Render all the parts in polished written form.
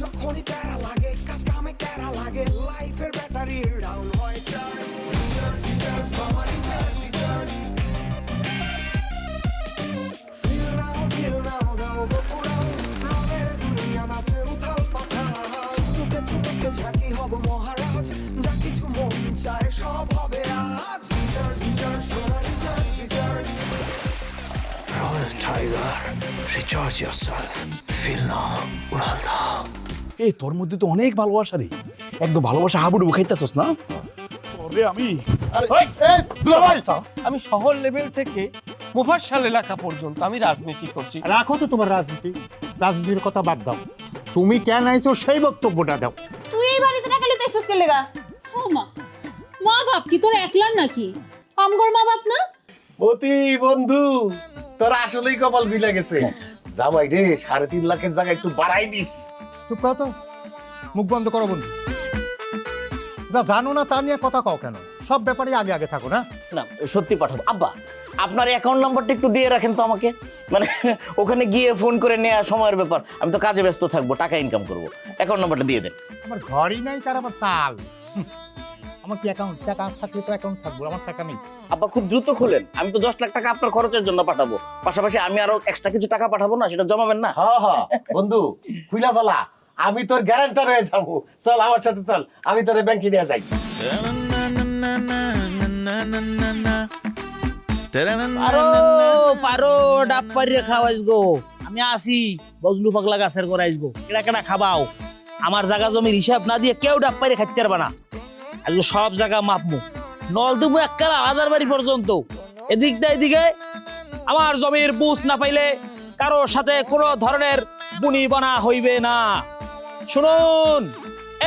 যখনই প্যারা লাগে কাজ কামে প্যারা লাগে লাইফের ব্যাটারি ডাউন হয় চার্জ রিচার্জ মামা রিচার্জ ফিল নাও দাও বকুড়াও রঙের দুনিয়া নাচে উথাল পাথাল চুমুকে চুমুকে ঝাঁকি হব মহারাজ যা কিছু মন চায় সব হবে আজ রিচার্জ সোনা recharge Royal Tiger, recharge yourself. Feel now, উড়ালদা। এই তোর মধ্যে তো অনেক ভালোবাসা রে, একদম ভালোবাসা হাবুডুবু খাইতেছস না? তোরে আমি আমি শহর লেভেল থেকে মুফাসসাল এলাকা পর্যন্ত আমি রাজনীতি করছি। রাখো তো তোমার রাজনীতির কথা বাদ দাও। তুমি কেন আইছো সেই বক্তব্যটা দাও। তুই এই বাড়িতে টাকা লইতে আইছস কে লাগা? ও মা, মা বাপ কি তোর একলার নাকি? আমগর মা বাপ না? মতি বন্ধু, তোর আসলেই কপাল বিলা গেছে। জামাই রে 3.5 লাখের জায়গা একটু বাড়াই দিস। চুপ করো তো, মুখ বন্ধ করো বন্ধু। যা জানো না তা নিয়ে কথা কও কেন? সব ব্যাপারে আগে আগে থাকো না। না সত্যি পাঠাবো। আব্বা আপনার অ্যাকাউন্ট নাম্বারটা একটু দিয়ে রাখেন তো আমাকে, মানে ওখানে গিয়ে ফোন করে নেওয়া সময়ের ব্যাপার, আমি তো কাজে ব্যস্ত থাকবো, টাকা ইনকাম করবো। অ্যাকাউন্ট নাম্বারটা দিয়ে দেন। আমার ঘরই নাই তার আবার চাল। আমার কি অ্যাকাউন্ট? টাকা থাকলে তো অ্যাকাউন্ট থাকবো, আমার টাকা নেই। আব্বা খুব দ্রুত খুলেন, আমি তো 10 লাখ টাকা আপনার খরচের জন্য পাঠাবো, পাশাপাশি আমি আরো এক্সট্রা কিছু টাকা পাঠাবো না, সেটা জমাবেন না? হ্যাঁ বন্ধু, খুইলা ফেলা, আমি তোর গ্যারান্টার হয়ে যাবো। চল আমার সাথে চল, আমি তোরে ব্যাংকে নিয়ে যাই। পারো ডাব পারিয়ে খাওয়াইস গো, আমি আসি বজলু পাগলা গাছের করাইস গো, কেডা কেডা খাবাও। আমার জায়গা জমির হিসাব না দিয়ে কেউ ডাব পারিয়ে খাইতে পারবে না। আজকে সব জায়গা মাপমু, নল দেবো এককালা আদার বাড়ি পর্যন্ত। এদিক দা এদিকে আমার জমির বুঝ না পাইলে কারোর সাথে কোনো ধরনের বুনি বানা হইবে না। শুনুন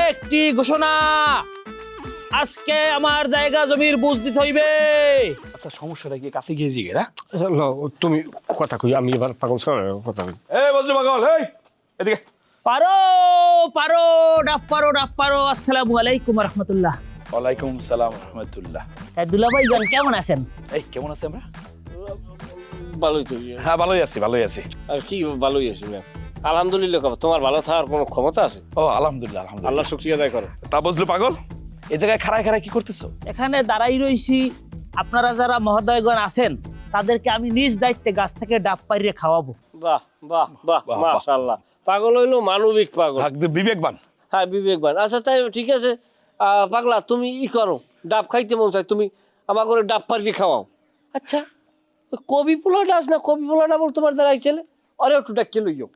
একটি ঘোষণা, আজকে আমার জায়গা জমির বুঝ দিতে হইবে। আচ্ছা সমস্যাটা কি কাছে গিয়ে জিগে না? তুমি কথা কই, আমি এবার পাগল কথা কই। এই বজলু পাগল, এই এদিকে পারো পারো ডাব পারো ডাব পারো। আসসালামু আলাইকুম রহমতুল্লাহ। ওয়ালাইকুম সালাম রহমতুল্লাহ। তাই দুলাভাই জান কেমন আছেন? এই কেমন আছে আমরা? ভালোই তো। হ্যাঁ ভালোই আছি। আর কি ভালোই আছি না, আলহামদুলিল্লাহ। তোমার ভালো থাকার কোনো ক্ষমতা আছে? ও আলহামদুলিল্লাহ আল্লাহ শুকরিয়া আদায় করো। তা বজলু পাগল, এই জায়গায় খাড়ায় কি করতেছো? এখানে দাঁড়াই রইছি, আপনারা যারা মহোদয়গণ আছেন তাদেরকে আমি নিজ দায়িত্বে গাছ থেকে ডাব পাইরে খাওয়াবো। বাহ বাহ বাহ, মাশাআল্লাহ। পাগল হইলো মানবিক পাগল, একদম বিবেকবান। হ্যাঁ বিবেকবান। আচ্ছা তাই ঠিক আছে, পাগলা তুমি করো, ডাব খাইতে মন চাই, তুমি আমার করে ডাব পারিয়ে খাওয়াও। আচ্ছা কবি পোলাটা আস না, কবি পোলাটা বল তোমার দ্বারা আইছিলে, আরে একটু ডাকিয়ে লইও।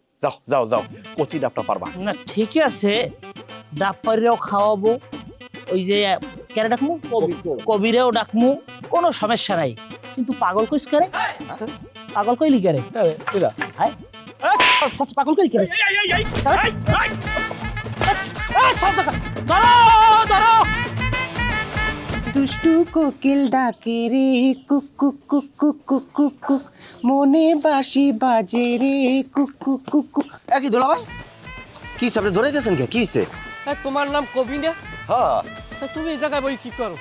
যাও কচি ডাবটা পারবা না ঠিক আছে, ডাব পাইরেও খাওয়াবো, ওই যে কেন ডাকমু কবিরেও ডাকমু, কোনো সমস্যা নাই। কিন্তু পাগল কইস করে, পাগল কইলি করে, পাগল কইলি করে। দুষ্টু কোকিল ডাকে রে cook cook cook cook cook cook cook, মনে বাঁশি বাজে রে কুক কুক কুক কুক। কি দোলা ভাই, কি সামনে ধরাইতেছেন কে? কি হইছে? তোমার নাম কবি না? হ্যাঁ তা তুমি এই জায়গায় বই কি করো?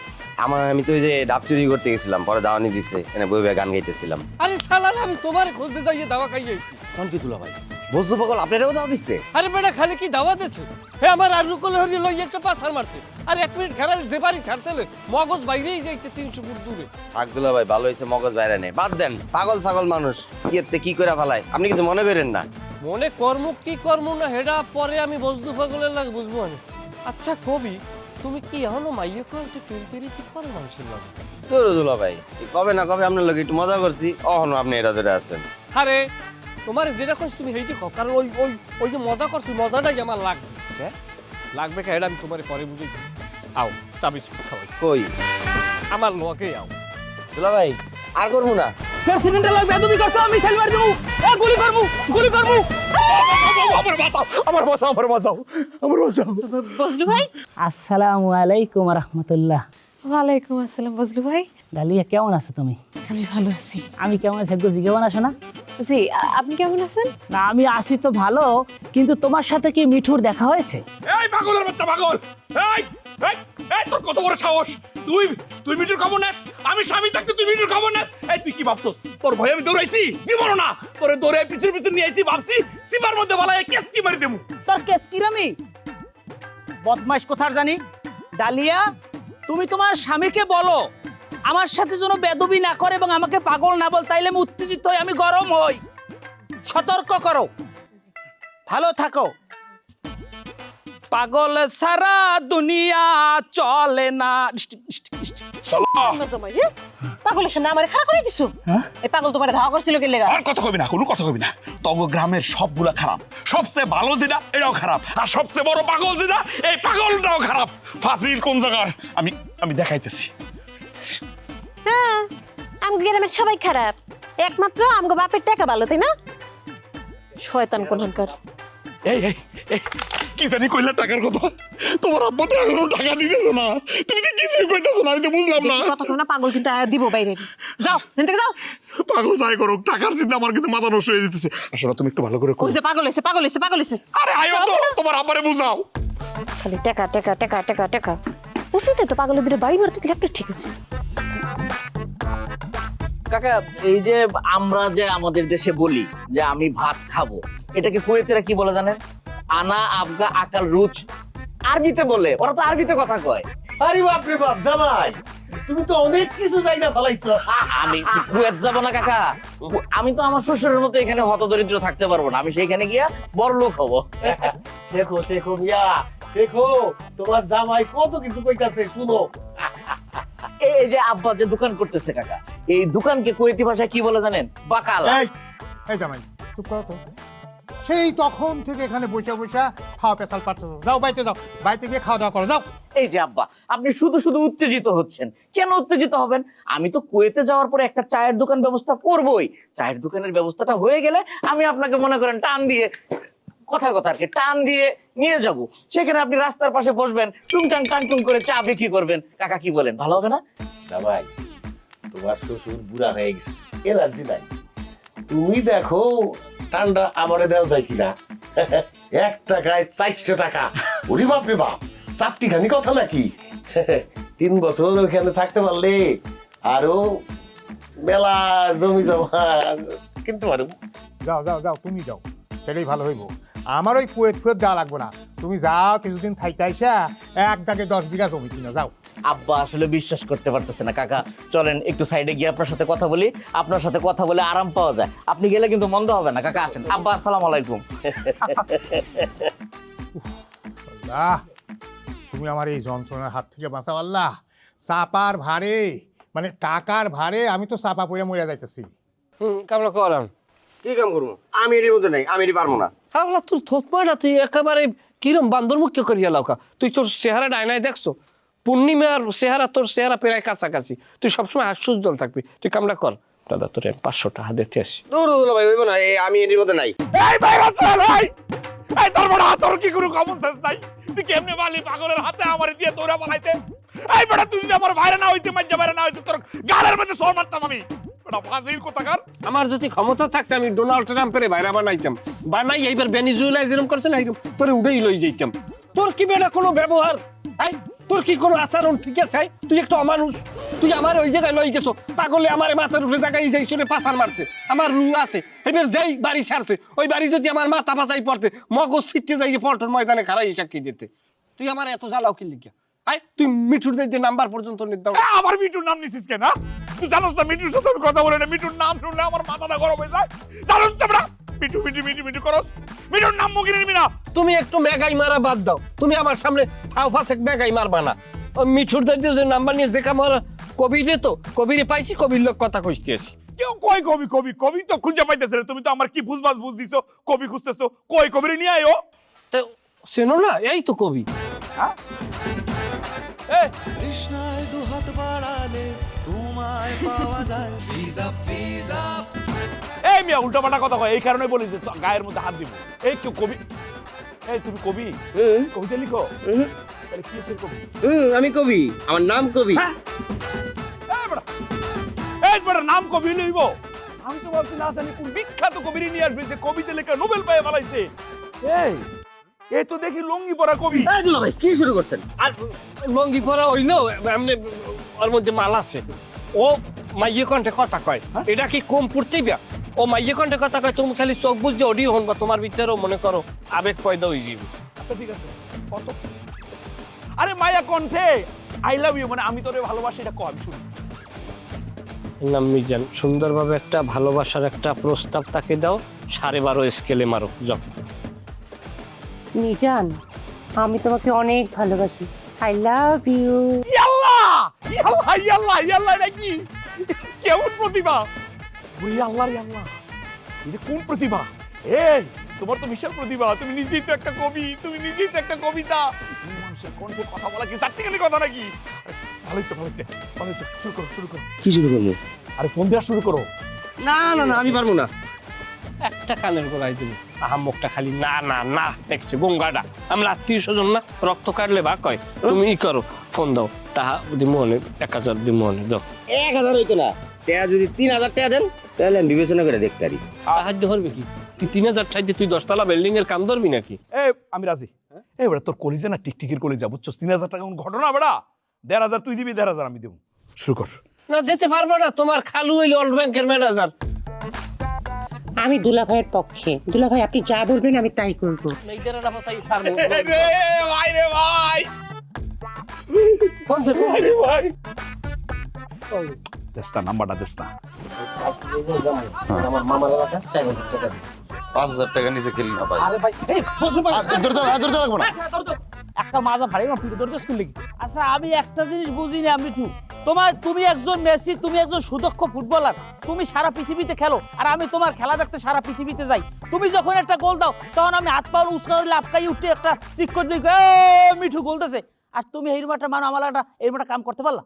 আমি তো ওই যে ডাব চুরি করতে গেছিলাম, পরে দাওয়ানি দিছে, এনে বই গান গাইতেছিলাম। আরে শালার, আমি তোমার খুঁজতে যাইয়ে দাওয়া খাইয়েছি। কোন কি দুলা ভাই, বজলু পাগল আপনারাও দাওয়া দিচ্ছে? আরে বেটা খালি কি দাওয়া দিচ্ছে? হে আমার আর রুকল হরি লই একটা পাসার মারছে। আর 1 মিনিট খেলাল যে বাড়ি ছাড়ছিলে মগজ বাইরেই যাইতে 300 ফুট দূরে। থাক দুলা ভাই, ভালো হয়েছে মগজ বাইরে নেই, বাদ দেন। পাগল ছাগল মানুষ ইয়েতে কি করে ফেলায়, আপনি কিছু মনে করেন না। মনে কর্ম কি কর্ম না হেডা পরে আমি বজলু পাগলের লাগে বুঝবো আমি। আচ্ছা কবি, তুমি কি এখনো মাইয়ে করতে পেরি ঠিক পারো মানুষের লাগে? তোর দুলা ভাই কবে না কবে আপনার লোক একটু মজা করছি, অহনো আপনি এটা ধরে আছেন। আরে তোমার যেটা কইছ তুমি হেইটি কও, কারণ ওই ওই ওই যে মজা করছি মজাটাই আমার লাগবে। কে লাগবে কে হেডা আমি তোমারে পরে বুঝাইতেছি। আও চা বিস্কুট খাওয়াই। কই আমার লোকে আও। দুলা ভাই আর করবো না। প্রেসিডেন্টের লাগবে তুমি করছো, আমি সেল মার দেবো, গুলি করবো। আমার বাঁচাও। বজলু ভাই। আসসালামু আলাইকুম রহমতুল্লাহ। ওয়ালাইকুম আসসালাম বজলু ভাই। ডালিয়া কেমন আছো তুমি? আমি ভালো আছি। আমি কেমন আছি বুঝি, কেমন আছো না? জি, আপনি কেমন আছেন? না আমি আছি তো ভালো, কিন্তু তোমার সাথে কি মিঠুর দেখা হয়েছে? এই পাগলের বাচ্চা পাগল, এই তোর কত বড় সাহস, তুই তুই মিটুর খবর নেস, আমি স্বামী থাকতে তুই মিটুর খবর নেস। এই তুই কি ভাবছস তোর ভয়ে আমি দৌড়াইছি? জীবনও না, তোরে দৌড়ে পিছনে পিছনে নিয়ে আইছি, ভাবছি সীমার মধ্যে বালায় কেসকি মারি দেবো। তোর কেস কিরামি বদমাইশ কোথার জানি। ডালিয়া, তুমি তোমার স্বামীকে বলো আমার সাথে যেন বেদবি না করে এবং আমাকে পাগল না বল, তাইলে আমি উত্তেজিত হই, আমি গরম হই। সতর্ক করো, ভালো থাকো। পাগল সারা দুনিয়া চলে না। জামাই পাগলের সামনে আমার খারাপ করে দিছো। এই পাগল তোমার ধাওয়া করছিল কি লেগা? আর কথা কবি না, কোনো কথা কবি না। তবে গ্রামের সবগুলা খারাপ, সবচেয়ে ভালো যেটা এটাও খারাপ, আর সবচেয়ে বড় পাগল যেটা এই পাগলটাও খারাপ। ফাজিল কোন জায়গার আমি আমি দেখাইতেছি। হ্যাঁ, আমগো গ্রামের সবাই খারাপ, একমাত্র আমগো বাপের টাকা ভালো, তাই না? শয়তান কোনখানকার। এই এই এই কি জানি কইলা টাকার কথা, তোমার আব্বা তো এখনো টাকা দিতেছে না, তুমি তো কিছুই কইতেছো না, আমি তো বুঝলাম না। কতক্ষণ না পাগল কিন্তু আয়া দিব বাইরে। যাও এখান থেকে যাও। পাগল যাই করুক, টাকার চিন্তা আমার কিন্তু মাথা নষ্ট হয়ে যেতেছে। আসলে তুমি একটু ভালো করে ওই যে পাগল হইছে, পাগল হইছে, পাগল হইছে। আরে আয়ো তো, তোমার আব্বারে বুঝাও। খালি টাকা টাকা টাকা টাকা টাকা। উচিত তো পাগলের দিকে বাড়ি মারতে দিলে একটা ঠিক আছে। কাকা, এই যে আমরা যে আমাদের দেশে বলি যে আমি ভাত খাবো, এটাকে কুয়েতেরা কি বলে জানেন? আনা আবগা আকাল রুচ। আরবিতে বলে, ওরা তো আরবিতে কথা কয়। আরে বাপ রে বাপ, জামাই তুমি তো অনেক কিছু জায়গা ফেলাইছো। আমি কুয়েত যাব না কাকা, আমি তো আমার শ্বশুরের মতো এখানে হতদরিদ্র থাকতে পারবো না, আমি সেইখানে গিয়া বড় লোক হবো। শেখো শেখো মিয়া, শেখো, তোমার জামাই কত কিছু কইতাছে, শুনো। এই যে আব্বা যে দোকান করতেছে কাকা, এই দোকানকে কুয়েতি ভাষায় কি বলে জানেন? বাকাল। এই এই জামাই চুপ করো তো। সেই তখন থেকে এখানে বসে বসে খাওয়া পেশাল পাঠতেছো। যাও বাইতে যাও, বাইতে গিয়ে খাওয়া দাওয়া করো, যাও। এই যে আব্বা, আপনি শুধু শুধু উত্তেজিত হচ্ছেন। কেন উত্তেজিত হবেন? আমি তো কুয়েতে যাওয়ার পরে একটা চায়ের দোকান ব্যবস্থা করবই। চায়ের দোকানের ব্যবস্থাটা হয়ে গেলে আমি আপনাকে মনে করেন টান দিয়ে, কথার কথা আর কি, টান দিয়ে নিয়ে যাব। সেখানে আপনি রাস্তার পাশে বসবেন, টুংটাং টাংটুং করে চা বিক্রি করবেন। কাকা কি বলেন, ভালো হবে না? জামাই তোমার শ্বশুর বুড়া হয়ে গেছে, এনার্জি নাই। তুমি দেখো ঠান্ডা আমারে দেওয়া যায় কিনা। 1 টাকায় 400 টাকা। ওরে বাপ রে বাপ, 4টি খানি কথা নাকি? 3 বছর ওখানে থাকতে পারলে আরো মেলা জমি জমা কিনতে পারো। যাও যাও যাও, তুমি যাও, সেটাই ভালো হইব। আমার ওই কুয়েত ফুয়েত যাওয়া লাগবে না, তুমি যাও কিছুদিন থাইতে আইসা এক দাগে 10 বিঘা জমি কিনা যাও। আব্বা আসলে বিশ্বাস করতে পারতেছে না। কাকা চলেন একটু সাইডে গিয়ে আপনার সাথে কথা বলি, আপনার সাথে কথা বলে আরাম পাওয়া যায়। আপনি গেলে কিন্তু মন্দ হবে না। কাকা আসেন। আব্বা আসসালামু আলাইকুম। আল্লাহ, তুমি আমার এই যন্ত্রণার হাত থেকে বাঁচাও আল্লাহ। চাপার ভারে, মানে টাকার ভারে আমি তো চাপা পড়ে মরে যাইতেছি। কামলা করাম কি কাম করবো? আমি এর মধ্যে নাই, আমি এটি পারবো না। হাওলা তোর থোপমাটা তুই একেবারে কিরম বান্দর মুখ্য করিয়া লাউকা। তুই তোর চেহারা ডায়নায় দেখছো? পূর্ণিমার চেহারা তোর চেহারা প্রায় কাছাকাছি। তুই সবসময় হাস্যোজ্জ্বল থাকবি। তুই কামলা কর। দাদা তোর 500 টাকা দিতে আসি। দূর দূর ভাই, হইব না, আমি এর মধ্যে নাই। এই ভাই রাসেল ভাই, এই তোর বড় তোর কি কোনো কমন সেন্স নাই? তুই কেমনে মালি পাগলের হাতে আমারে দিয়ে তোরা বানাইতে? এই বড় তুই যদি আমার বাইরে না হইতে, মাঝে বাইরে না হইতে, তোর গালের মধ্যে সর মারতাম আমি। বড় ফাজিল কোথাকার। আমার যদি ক্ষমতা থাকতে আমি ডোনাল্ড ট্রাম্পের বাইরে বানাইতাম, বানাই এইবার ভেনিজুয়েলা যেরকম করছে না এরকম তোরে উড়েই লই যাইতাম। তোর কি বেটা কোনো ব্যবহার? এই তোর কি কোনো আচরণ ঠিক আছে? তুই একটু অমানুষ। তুই আমার ওই জায়গায় লই গেছো, পাগলে আমার মাথার উপরে জায়গায় যাই চলে পাছার মারছে। আমার রু আছে, এবার যেই বাড়ি ছাড়ছে ওই বাড়ি যদি আমার মাথা পাচাই পড়তে মগজ ছিটতে যাই পল্টন ময়দানে খারাই সাক্ষী দিতে। তুই আমার এত জ্বালাও কি লিখিয়া? আই তুই মিঠুর দিয়ে নাম্বার পর্যন্ত নিতাম। আমার মিঠুর নাম নিছিস কেন? তুই জানোস না মিঠুর সাথে আমি কথা বলে না, মিঠুর নাম শুনলে আমার মাথাটা গরম হয়ে যায়। জানোস না বড় মিঠু মিঠু মিঠু মিঠু করস, মিঠুর নাম মুখে নিবি না। তুমি একটু মেগাই মারা বাদ দাও। তুমি আমার সামনে ফাও ফাসেক মেগাই মারবা না। ও মিঠুর দিয়ে যে নাম্বার নিয়ে যে কামার কবি যেত, কবিরে পাইছি, কবির লোক কথা কইতে আসি। কেউ কই কবি কবি কবি তো খুঁজে পাইতেছে না। তুমি তো আমার কি বুঝবাস বুঝ দিছো, কবি খুঁজতেছো, কই কবিরে নিয়ে আয়ো। তো চেনো না, এই তো কবি। হ্যাঁ তৃষ্ণায় দুহাত বাড়ালে তোমায় পাওয়া যায়। ফিজা ফিজা এই মিয়া উল্টা পাল্টা কথা কয়, এই কারণে বলি যে গায়ের মধ্যে হাত দিব। এই কেউ কবি? এই তুমি কবি? কবিতা লিখো? তাহলে কি আছে কবি? আমি কবি, আমার নাম কবি। এই বড় নাম কবি লইব? আমি তো ভাবছি না জানি কোন বিখ্যাত কবির নিয়ে আসবে যে কবিতা লেখা নোবেল পেয়ে ফেলাইছে। এই এই তো দেখি লুঙ্গি পরা কবি। এই দুলা ভাই কি শুরু করছেন? আর লঙ্গি পরা হইলেও এমনি ওর মধ্যে মাল আছে। ও মাইয়ে কণ্ঠে কথা কয়, এটা কি কম পড়তেইবা? ও মাইয়ে কণ্ঠে কথা কয়, তুমি খালি চোখ বুঝে অডিও হনবা, তোমার ভিতরেও মনে করো আবেগ পয়দা হয়ে যাবে। আচ্ছা ঠিক আছে, কত? আরে মায়া কণ্ঠে আই লাভ ইউ মানে আমি তোরে ভালোবাসি, এটা কম শুনি। নাম মিজান, সুন্দরভাবে একটা ভালোবাসার একটা প্রস্তাব তাকে দাও, 12.5 স্কেলে মারো যাও। মিজান, আমি তোমাকে অনেক ভালোবাসি, আই লাভ ইউ। ইয়াল্লা ইয়াল্লা ইয়াল্লা ইয়াল্লা, এটা কি কেমন প্রতিভা? ওরে আল্লাহ রে আল্লাহ, এটা কোন প্রতিভা? এই তোমার তো বিশাল প্রতিভা, তুমি নিজেই তো একটা কবি, তুমি নিজেই তো একটা কবিতা। তুমি মানুষের কণ্ঠে কথা বলা কি চারটিখানি কথা নাকি? ভালো হয়েছে ভালো হয়েছে ভালো হয়েছে, শুরু করো শুরু করো। কি শুরু করবো? আরে ফোন দেওয়া শুরু করো। না না না, আমি পারবো না। একটা কানের গোড়ায় দিবি, আহাম্মকটা খালি না না না দেখছে গঙ্গাটা। আমরা আত্মীয় স্বজন না, রক্ত কাটলে বা কয়। তুমি ই করো, ফোন দাও, টাকা দিমোহনে 1000 দিমোহনে দাও। 1000 হইতো না, টাকা যদি 3000 টাকা দেন তাহলে আমি বিবেচনা করে দেখতে পারি। সাহায্য করবে কি? তুই 3000 চাইতে তুই 10 তলা বিল্ডিং এর কাম ধরবি নাকি? আমি রাজি। বেটা তোর কলিজা না টিকটিকির কলিজা, বুঝছো? 3000 টাকা কোন ঘটনা বেটা? 1500 তুই দিবি, 1500 আমি দেবো। শুরু কর। না দিতে পারবো না, তোমার খালু হইল ওয়ার্ল্ড ব্যাংকের ম্যানেজার। আমি দুলা ভাইয়ের পক্ষে। দুলা ভাই, আপনি যা বলবেন আমি তাই করবো। মেয়েদের বাসাই সার রে ভাই রে ভাই, ফোন দে ভাই দেস্তা নাম্বারটা দেস্তা। আমার মামার এলাকা 4000 টাকা। 5000 টাকা নিচে খেলি না ভাই। আরে ভাই, এই বসু ভাই, ধরতে লাগবো না। একটা মাজা ভাড়ি না পিটে ধরতে স্কুল লিখি। আচ্ছা, আমি একটা জিনিস বুঝিনি, আমি তুমি একজন মেসি, তুমি একজন সুদক্ষ ফুটবলার, তুমি সারা পৃথিবীতে খেলো, আর আমি তোমার খেলা দেখতে সারা পৃথিবীতে যাই। তুমি যখন একটা গোল দাও তখন আমি হাত পাও উস্কা লাপকাই উঠে একটা চিক করে দিই, মিঠু গোল দিয়েছে। আর তুমি এইরকম একটা মানুষ আমার এইরকম একটা কাম করতে পারলা?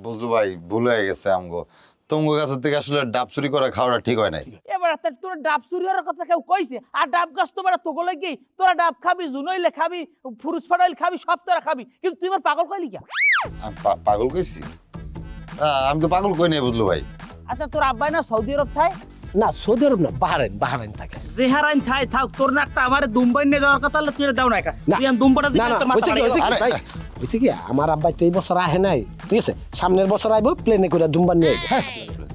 বুঝলো ভাই, ভুল হয়ে গেছে আমগো। তোমার কাছ থেকে আসলে ডাব চুরি করে খাওয়াটা ঠিক হয় নাই। এবার তোরা ডাব চুরি হওয়ার কথা কেউ কইছে? আর ডাব গাছ তো বেড়া তোগলে কি, তোরা ডাব খাবি, জুনইলে খাবি, ফুরুস ফাটাইল খাবি, সব তোরা খাবি, কিন্তু তুই আমার পাগল কইলি কে? আমি পাগল কইছি? আমি তো পাগল কই নাই, বুঝলো ভাই। আচ্ছা, তোর আব্বাই না সৌদি আরব থায়? না, সৌদি আরব না, বাহারাইন থাকে। জেহারাইন থাই থাক, তোর না একটা আমারে দুম্বাই নিয়ে দেওয়ার কথা হলে তুই দাও না একা। তুই আমি দুম্বাটা দিতে তোর মাথা আরে, হয়েছে কি, আমার আব্বাই তো এই বছর আহে নাই, ঠিক আছে? সামনের বছর আইব, প্লেনে করে দুম্বা নিয়ে আইব।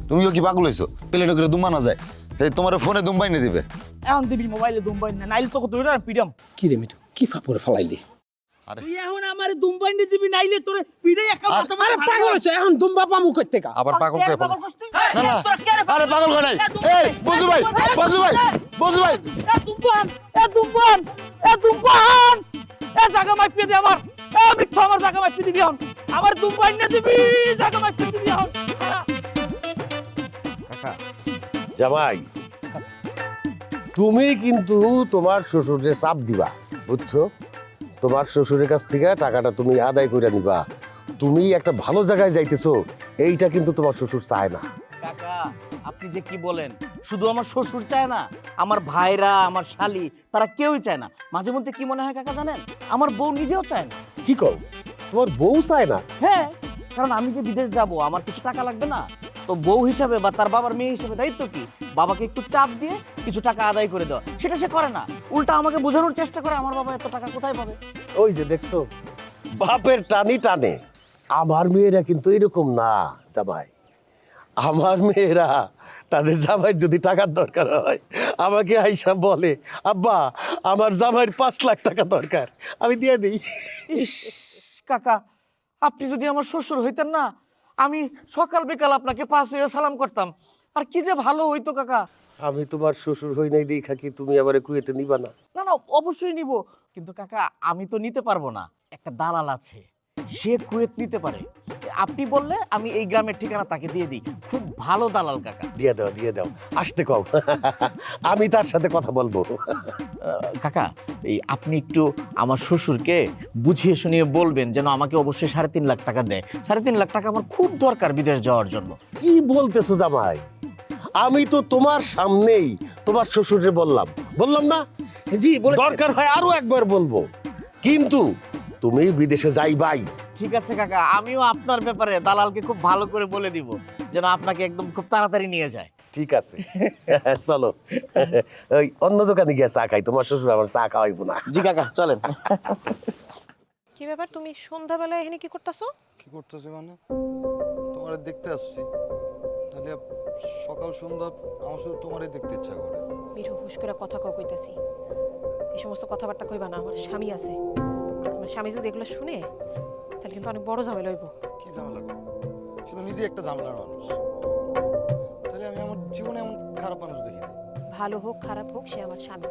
তুমিও কি পাগল হইছো? প্লেনে করে দুম্বা না যায়, তোমার ফোনে দুম্বাই নিয়ে দিবে। এখন দিবি মোবাইলে দুম্বাই না, নাইলে তোকে তুই পিডাম। কি রে মিঠু, কি ফাপড়ে ফলাইলি? তুই এখন আমারে দুম্বাই নিয়ে দিবি, নাইলে তোরে পিডাই একা মাথা। আরে পাগল হইছো, এখন দুম্বা পামু কই থেকে? আবার পাগল কে পাগল? না না, আরে পাগল কই নাই। এই বজু ভাই, বজু ভাই, বজু ভাই, দুম্বান এ জায়গা মাইপে দে আমার, এ মিঠু আমার জায়গা মাইপে দিবি এখন, আমার দুম্বাই নিয়ে দিবি, জায়গা মাইপে দিবি এখন। জামাই, তুমি কিন্তু তোমার শ্বশুরের চাপ দিবা, বুঝছো? তোমার শ্বশুরের কাছ থেকে টাকাটা তুমি আদায় করে নিবা। তুমি একটা ভালো জায়গায় যাইতেছো, এইটা কিন্তু তোমার শ্বশুর চায় না। কাকা, আপনি যে কি বলেন, শুধু আমার শ্বশুর চায় না, আমার ভাইরা, আমার শালি, তারা কেউই চায় না। মাঝে মধ্যে কি মনে হয় কাকা জানেন, আমার বউ নিজেও চায় না। কি কও, তোমার বউ চায় না? হ্যাঁ, কারণ আমি যে বিদেশ যাব, আমার কিছু টাকা লাগবে না? তো বউ হিসাবে বা তার বাবার মেয়ে হিসাবে দায়িত্ব কি বাবাকে একটু চাপ দিয়ে কিছু টাকা আদায় করে দেওয়া। সেটা সে করে না, উল্টা আমাকে বোঝানোর চেষ্টা করে আমার বাবা এত টাকা কোথায় পাবে। ওই যে দেখছো, বাপের টানি টানে। আমার মেয়েরা কিন্তু এরকম না জামাই। আমার মেয়েরা তাদের জামাইয়ের যদি টাকার দরকার হয়, আমাকে আইসা বলে, আব্বা আমার জামাইয়ের 5 লাখ টাকা দরকার, আমি দিয়ে দিই। ইস কাকা, আপনি যদি আমার শ্বশুর হইতেন না, আমি সকাল বিকাল আপনাকে 5 ওয়াক্ত সালাম করতাম, আর কি যে ভালো হইতো কাকা। আমি তোমার শ্বশুর হই নাই দেখা কি তুমি আমারে কুয়েতে নিবা না? না না, অবশ্যই নিব, কিন্তু কাকা আমি তো নিতে পারবো না। একটা দালাল আছে, সে কুয়েত নিতে পারে। আপনি বললে আমি এই গ্রামের ঠিকানা তাকে দিয়ে দিই, খুব ভালো দালাল কাকা। দিয়ে দাও, দিয়ে দাও, আসতে কও, আমি তার সাথে কথা বলবো। কাকা, এই আপনি একটু আমার শ্বশুরকে বুঝিয়ে শুনিয়ে বলবেন যেন আমাকে অবশ্যই 3.5 লাখ টাকা দেয়। 3.5 লাখ টাকা আমার খুব দরকার বিদেশ যাওয়ার জন্য। কি বলতেছো জামাই? আমি তো তোমার সামনেই তোমার শ্বশুরে বললাম না? জি দরকার হয় আরো একবার বলবো, কিন্তু তুমি বিদেশে যাইবাই। ঠিক আছে কাকা, আমিও আপনার ব্যাপারে দালালকে খুব ভালো করে বলে দিব যেন আপনাকে একদম খুব তাড়াতাড়ি নিয়ে যায়। ঠিক আছে চলো ওই অন্য দোকানে গিয়ে চা খাই, তোমার শ্বশুর আমার চা খাওয়াইবো না। জি কাকা চলেন। কি ব্যাপার, তুমি সন্ধ্যাবেলা এখানে কি করতেছো? কি করতেছে মানে? তোমারে দেখতে আসছি। তাহলে সকাল সন্ধ্যা আমার শুধু তোমারই দেখতে ইচ্ছা করে। মিঠু, হুশ করে কথা কইতাছি, এই সমস্ত কথাবার্তা কইবা না। আমার স্বামী আছে, আমার স্বামী যদি এগুলো শুনে তাহলে কিন্তু অনেক বড় ঝামেলা হইব। কি ঝামেলা করবো? সে তো নিজে একটা ঝামেলার মানুষ। তাহলে আমি আমার জীবনে এমন খারাপ মানুষ দেখি নাই। ভালো হোক খারাপ হোক, সে আমার স্বামী।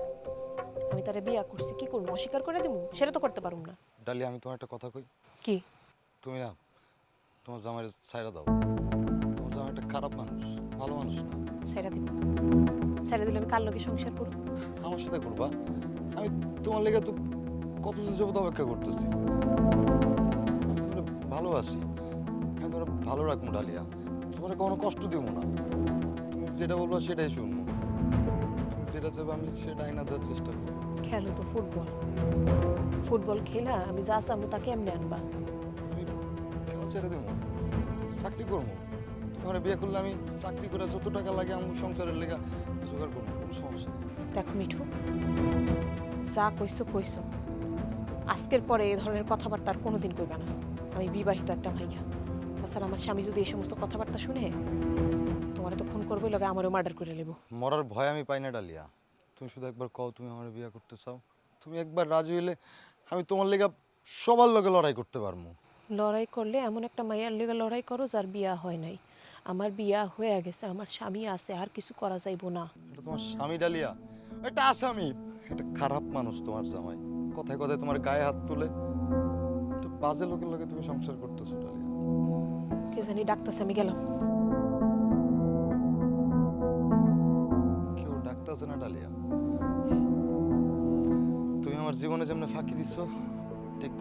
আমি তারে বিয়া করছি, কি করবো? অস্বীকার করে দিব? সেটা তো করতে পারুম না। ডালি, আমি তোমার একটা কথা কই। কি? তুমি না তোমার জামাইয়ের ছাইড়া দাও। তোমার জামাই একটা খারাপ মানুষ, ভালো মানুষ না। ছেড়ে দিব? ছেড়ে দিলে আমি কার লগে সংসার করব? আমার সাথে করবা? আমি তোমার লেগে তো কত যাবত অপেক্ষা করতেছি। আমি তোমার ভালোবাসি, আমি তোমার ভালো রাখবো ডালিয়া, তোমার কোনো কষ্ট দিব না। তুমি যেটা বলবা সেটাই শুনবো, তুমি যেটা চাইবে আমি সেটা আইনা দেওয়ার চেষ্টা করবো। খেলো তো ফুটবল, ফুটবল খেলা আমি যা চাবো তাকে এমনি আনবা। আমি খেলা ছেড়ে দেবো, চাকরি করবো। তোমার বিয়ে করলে আমি চাকরি করে যত টাকা লাগে আমি সংসারের লেগা জোগাড় করবো, কোনো সমস্যা নেই। দেখো মিঠু, যা কইছো কইছো, আজকের পরে এই ধরনের কথাবার্তা আর কোনোদিন কইবা না। আমি বিবাহিত একটা ভাইয়া, তাছাড়া আমার স্বামী যদি এই সমস্ত কথাবার্তা শুনে তোমার তো ফোন করবোই, লগে আমারও মার্ডার করে নেবো। মরার ভয় আমি পাই না ডালিয়া। তুমি শুধু একবার কও তুমি আমার বিয়ে করতে চাও। তুমি একবার রাজি হইলে আমি তোমার লেগা সবার লগে লড়াই করতে পারবো। লড়াই করলে এমন একটা মাইয়ার লেগে লড়াই করো যার বিয়া হয় নাই। আমার বিয়া হয়ে গেছে, আমার স্বামী আছে, আর কিছু করা যাইবো না। এটা তোমার স্বামী ডালিয়া, এটা আসামি, এটা খারাপ মানুষ তোমার জামাই। কথায় কথায় তোমার গায়ে হাত তুলে, এটা বাজে লোকের লগে তুমি সংসার করতেছো ডালিয়া। কে জানি ডাকতেছে, আমি গেলাম। কেউ ডাকতেছে না ডালিয়া। তুমি আমার জীবনে যেমনি ফাঁকি দিছো, ঠিক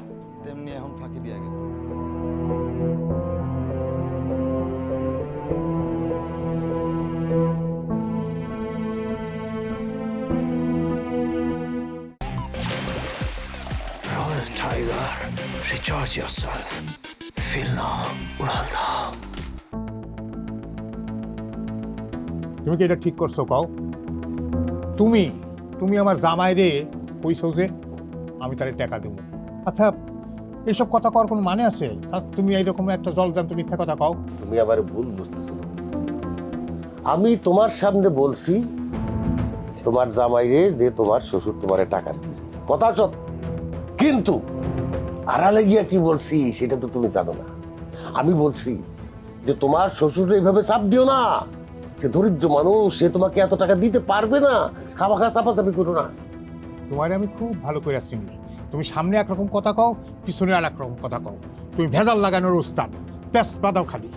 তেমনি এখন ফাঁকি দিয়া গেল। Royal Tiger, recharge yourself. Feel now, Uralda. তুমি কি এটা ঠিক করছো কও? তুমি তুমি আমার জামাইরে কইছো যে আমি তারে টাকা দেবো। আচ্ছা, এসব কথা কওয়ার কোনো মানে আছে? তুমি এইরকম একটা জলজান্ত মিথ্যা কথা কও। তুমি আবার ভুল বুঝতেছো না। আমি তোমার সামনে বলছি তোমার জামাইরে যে তোমার শ্বশুর তোমারে টাকা দিবে, কথা সত্য। কিন্তু আড়ালে গিয়া কি বলছি সেটা তো তুমি জানো না। আমি বলছি যে তোমার শ্বশুর এইভাবে চাপ দিও না, সে দরিদ্র মানুষ, সে তোমাকে এত টাকা দিতে পারবে না, খাওয়া চাপাচাপি করো না। তোমারে আমি খুব ভালো করে চিনি। তুমি সামনে একরকম কথা কও, পিছনে আর একরকম কথা কও। তুমি ভেজাল লাগানোর উস্তাদ, প্যাস বাদাও খালি।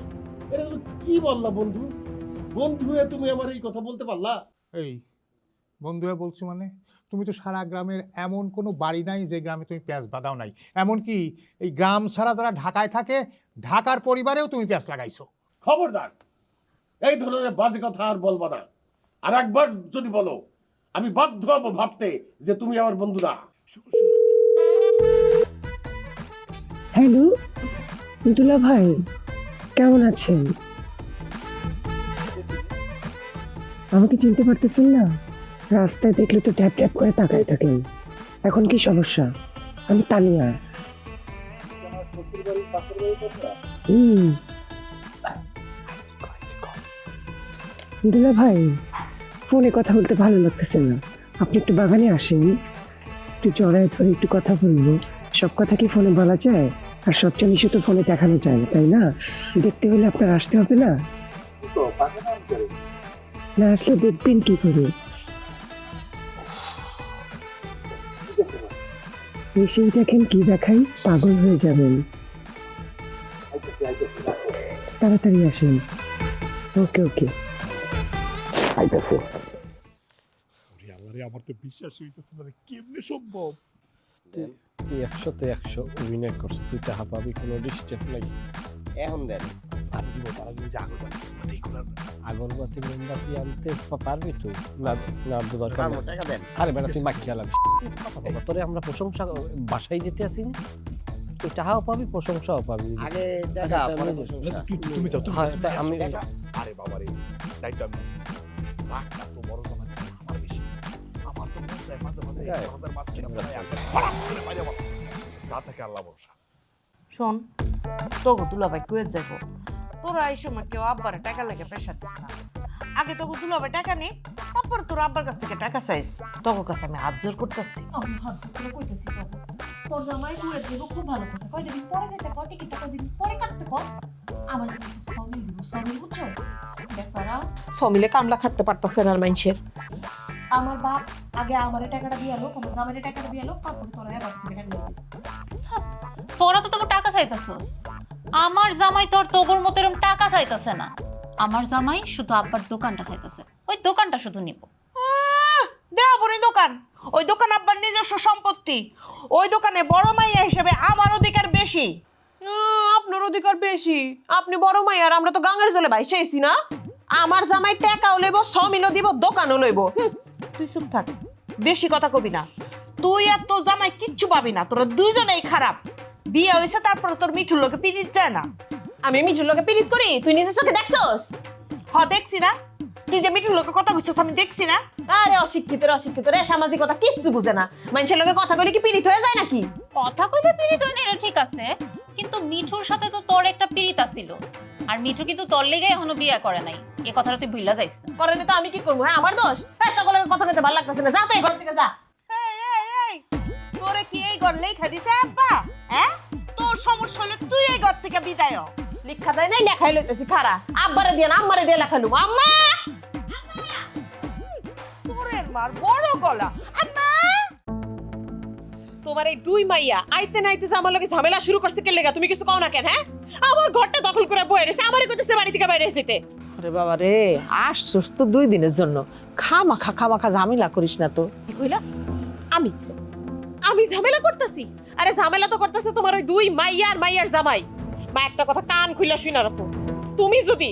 এটা তুমি কি বললা বন্ধু? বন্ধু হয়ে তুমি আমার এই কথা বলতে পারলা? এই বন্ধু হয়ে বলছি মানে? তুমি তো সারা গ্রামের এমন কোনো বাড়ি নাই যে গ্রামে তুমি পেঁয়াজ বাদাও নাই। এমনকি এই গ্রাম ছাড়া যারা ঢাকায় থাকে, ঢাকার পরিবারেও তুমি পেঁয়াজ লাগাইছো। খবরদার, এই ধরনের বাজে কথা আর বলবা না। আর একবার যদি বলো আমি বাধ্য হবো ভাবতে যে তুমি আমার বন্ধু না। হ্যালো দুলা ভাই, কেমন আছেন? আমাকে চিনতে পারতেছেন না? রাস্তায় দেখলে তো ট্যাপ ট্যাপ করে তাকায় থাকেন। এখন কি সমস্যা? আমি তানিয়া। দুলা ভাই, ফোনে কথা বলতে ভালো লাগতেছে না, আপনি একটু বাগানে আসেন, একটু জড়ায় ধরে একটু কথা বলবো। সব কথা কি ফোনে বলা যায়? আর সব জিনিসও তো ফোনে দেখানো যায় না, তাই না? দেখতে হলে আপনার আসতে হবে না? না আসলে দেখবেন কি করে? এসেই দেখেন কি দেখাই, পাগল হয়ে যাবেন। তাড়াতাড়ি আসেন। ওকে ওকে। আমার তো বিশ্বাস হইতেছে না, কেমনে সম্ভব? তুই 100-তে 100 অভিনয় করছিস, তুই টাকা পাবি, কোনো ডিস্টার্ব নাই। এখন দেন আগরবাতি মোমবাতি আনতে পারবি তুই? না না, দরকার নেই। টাকা দেন। আরে বেটা, তুই মাখিয়া লাগবি। তোরে আমরা প্রশংসা বাসায় দিতে আসি না, তুই টাকাও পাবি, প্রশংসাও পাবি। আগে টাকা পরে প্রশংসা। তুমি যাও, হ্যাঁ, তা আমি আরে বাবা রে, দায়িত্ব আমি নিছি। রাগটা তো বড় জামাই আমার বেশি। আমার তো মন চায় মাঝে মাঝে আমাদের মাছ কিনা ফেলাই একদম ফাড়াক করে মাইরা বল। যা থাকে আল্লাহ ভরসা। শোন তোকে দুলাভাই কুয়েত যাইব, তোরা এই সময় কেউ আব্বারে টাকা লেগে প্রেশার দিস না। আগে তোকে দুলাভাই টাকা নে, তারপর তোর আব্বার কাছ থেকে টাকা চাইস। তোর কাছে আমি হাত জোর করতেছি। আমি ভাবছি করে কইতেছি তো তোর জামাই কুয়েত যাবো, খুব ভালো কথা। কয়টা দিন পরে যেতে কয়, টিকিট টাকা দিন পরে কাটতে কর। আমার জামাই সবই দিব, সবই বুঝছস। বেচারা সমিলে কামলা খাটতে পারতাছে না মানুষের। আমার বাপ আগে আমারে টাকাটা দিয়ে এলো, আমার জামাইরে টাকাটা দিয়ে এলো, তারপর তোরা এবার থেকে টাকা দিয়েছিস। তোরা তো তোমার টাকা চাইতেছস, আমার জামাই তোর তোগর মতো এরকম টাকা চাইতেছে না। আমার জামাই শুধু আব্বার দোকানটা চাইতেছে, ওই দোকানটা শুধু নিব। দেওয়াবনি দোকান, ওই দোকান আব্বার নিজস্ব সম্পত্তি। ওই দোকানে বড় মাইয়া হিসেবে আমার অধিকার বেশি। আপনার অধিকার বেশি, আপনি বড় মাই আর আমরা তো গাঙ্গের জলে ভাই চাইছি না। আমার জামাই টাকাও লইব, সমিলও দিব, দোকানও লইব। তুই চুপ থাক, বেশি কথা কবি না। তুই আর তোর জামাই কিচ্ছু পাবি না, তোরা দুইজনেই খারাপ। বিয়ে হয়েছে তারপরে তোর মিঠুর লোকে পিরিত যায় না। আমি মিঠুর লোকে পিরিত করি, তুই নিজের চোখে দেখছস? দেখছি না, তুই যে মিঠুর লোকে কথা বুঝছিস আমি দেখছি না। আরে অশিক্ষিত অশিক্ষিত রে, সামাজিকতা কিচ্ছু বুঝে না। মানুষের লোকে কথা কইলে কি পিরিত হয়ে যায় নাকি? কথা কইলে পিরিত হয় না, এটা ঠিক আছে, কিন্তু মিঠুর সাথে তো তোর একটা পিরিত আছিল, আর মিঠু কিন্তু তোর লেগে এখনো বিয়ে করে নাই। এই কথাটা তুই ভুইলা যাইস না। করেনি তো আমি কি করবো? হ্যাঁ আমার দোষ? তোর লোকে কথা কইতে ভালো লাগতেছে না, যা তো এই ঘর থেকে যা। এই, তোরে কি এই ঘর লেখা দিছে আব্বা? হ্যাঁ, তোর সমস্যা হলে তুই এই ঘর থেকে বিদায় হ। লিখা দেয় নাই, লেখাই লইতেছি খারা। আব্বারে দিয়ে না আম্মারে দিয়ে লেখালুম। আম্মা তোরের মার বড় গলা। আম্মা, তোমার এই দুই মাইয়া আইতে নাইতে যে আমার লগে ঝামেলা শুরু করতে কে লেগা? তুমি কিছু কও না কেন? হ্যাঁ, আমার ঘরটা দখল করে বয়ে রয়েছে, আমারই কইতেছে বাড়ি থেকে বাইরে এসেতে। আরে বাবা রে, আসছস তো 2 দিনের জন্য, খামাখা ঝামেলা করিস না তো। কি কইলা? আমি ঝামেলা করতেছি? আরে ঝামেলা তো করতেছে তোমার ওই দুই মাইয়া আর মাইয়ার জামাই। মা, একটা কথা কান খুইলা শুনে রাখো, তুমি যদি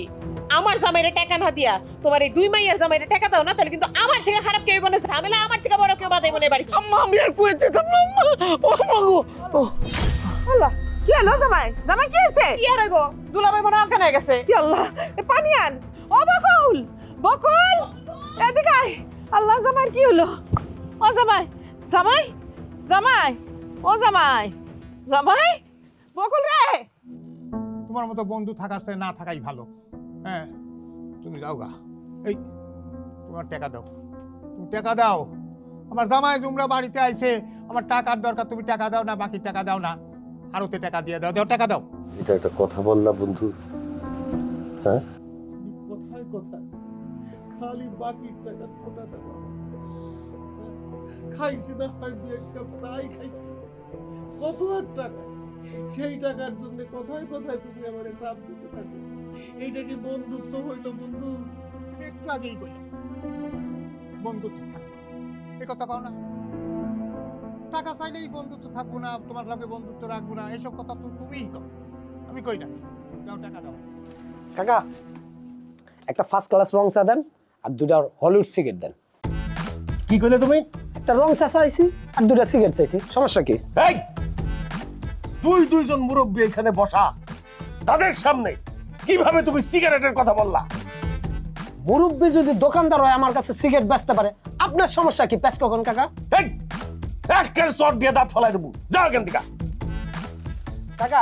আমার জামাইরে টাকা না দিয়া তোমার এই দুই মাইয়ার জামাইরে টাকা দাও না, তাহলে কিন্তু আমার থেকে খারাপ কেউ বনে, ঝামেলা আমার থেকে বড় কেউ বাদাই বনে বাড়ি। আম্মা, আমি আর কুয়েত যেতাম না আম্মা। ও মা গো, ও আল্লাহ, কি হলো জামাই? জামাই কি হয়েছে? কি আর হইব, দুলাভাই মনে অজ্ঞান হয়ে গেছে। কি আল্লাহ, এ পানি আন। ও বকুল, বকুল এদিকে আয়। আল্লাহ, জামাই কি হলো? ও জামাই, জামাই, জামাই, ও জামাই, জামাই, বকুল রে। তোমার মতো বন্ধু থাকার চেয়ে না থাকাই ভালো। হ্যাঁ, তুমি যাও গা। এই তোমার টাকা দাও, তুমি টাকা দাও। আমার জামাই জুমরা বাড়িতে আইছে, আমার টাকার দরকার, তুমি টাকা দাও না, বাকি টাকা দাও না, আরোতে টাকা দিয়ে দাও, দাও টাকা দাও। এটা একটা কথা বললা বন্ধু? হ্যাঁ, কোথায় কোথায় খালি বাকি টাকা ফোটা দেওয়া। খাইছি না হয় 2 কাপ চাই খাইছি, কত আর টাকা। সেই টাকার জন্য কোথায় কোথায় তুমি আমারে চাপ দিতে থাকো। এইটা কি বন্ধুত্ব হইল বন্ধু? তুমি একটু আগেই কইলে বন্ধুত্ব থাকবে, এ কথা কও না। টাকা চাইলেই বন্ধুত্ব থাকবো না, তোমার লগে বন্ধুত্ব রাখবো না, এইসব কথা তো তুমিই কও, আমি কই না। দাও টাকা দাও। কাকা, একটা ফার্স্ট ক্লাস রং চা দেন আর 2টা হলিউড সিগারেট দেন। কি কইলে তুমি? একটা রং চা চাইছি আর 2টা সিগারেট চাইছি, সমস্যা কি? এই, দুইজন মুরব্বী এখানে বসা, তাদের সামনে কিভাবে তুমি সিগারেটের কথা বললা? মুরব্বী যদি দোকানদার হয় আমার কাছে সিগারেট বেচতে পারে, আপনার সমস্যা কি? পেস কখন কাকা? এই, একের শট দিয়ে দাঁত ফলাই দেবো, যাও এখান থেকে। কাকা,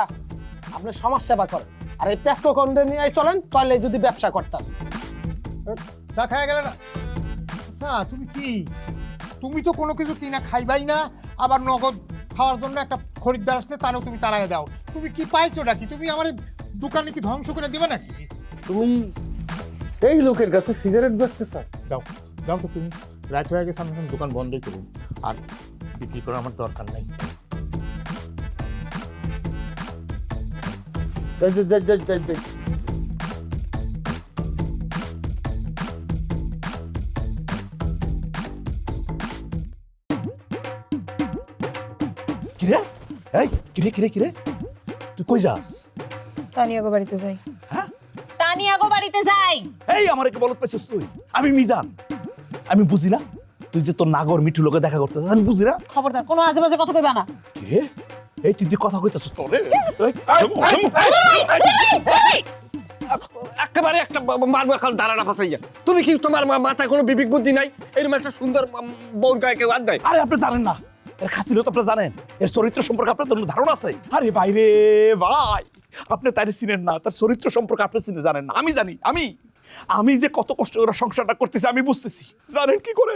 আপনি সমাজ সেবা করেন, আর এই পেস কখন নিয়ে চলেন, তাহলে যদি ব্যবসা করতাম। চা খাওয়া গেলে না? আচ্ছা, তুমি কি, তুমি তো কোনো কিছু কিনা খাইবাই না, আবার নগদ খাওয়ার জন্য একটা খরিদ্দার আসলে তারও তুমি তাড়াই দাও। তুমি কি পাইছো নাকি? তুমি আমার দোকানে কি ধ্বংস করে দিবে নাকি? তুমি এই লোকের কাছে সিগারেট বেচতে চাও? দাও দাও তো, তুমি রাত হয়ে গেছে, আমি এখন দোকান বন্ধই করুন, আর বিক্রি করার আমার দরকার নাই। কিরে? এই, কিরে কিরে কিরে, তুই কই যাস? তানিয়াগো বাড়িতে যাই। হ্যাঁ, তানিয়াগো বাড়িতে যাই। এই, আমার একে বলত পাইছিস তুই? আমি মিজান, আমি বুঝি না তুই যে তোর নাগর মিঠু লোকে দেখা করতেছিস, আমি বুঝি না। খবরদার, কোনো আজে বাজে কথা কইবা না। কিরে, এই তুই কথা কইতাছিস তোরে? একেবারে একটা মারবো এখন দাঁড়ানা ফাঁসাইয়া। তুমি কি তোমার মাথায় কোনো বিবেক বুদ্ধি নাই? এরকম একটা সুন্দর বউর গায়ে কেউ হাত দেয়? আরে আপনি জানেন না এর খাসিল তো আপনি জানেন, এর চরিত্র সম্পর্কে আপনার তো ধারণা আছে? আরে বাইরে ভাই, আপনি তাই চিনেন না, তার চরিত্র সম্পর্কে আপনি চিনে জানেন না। আমি জানি, আমি যে কত কষ্ট করে সংসারটা করতেছি আমি বুঝতেছি। জানেন কি করে?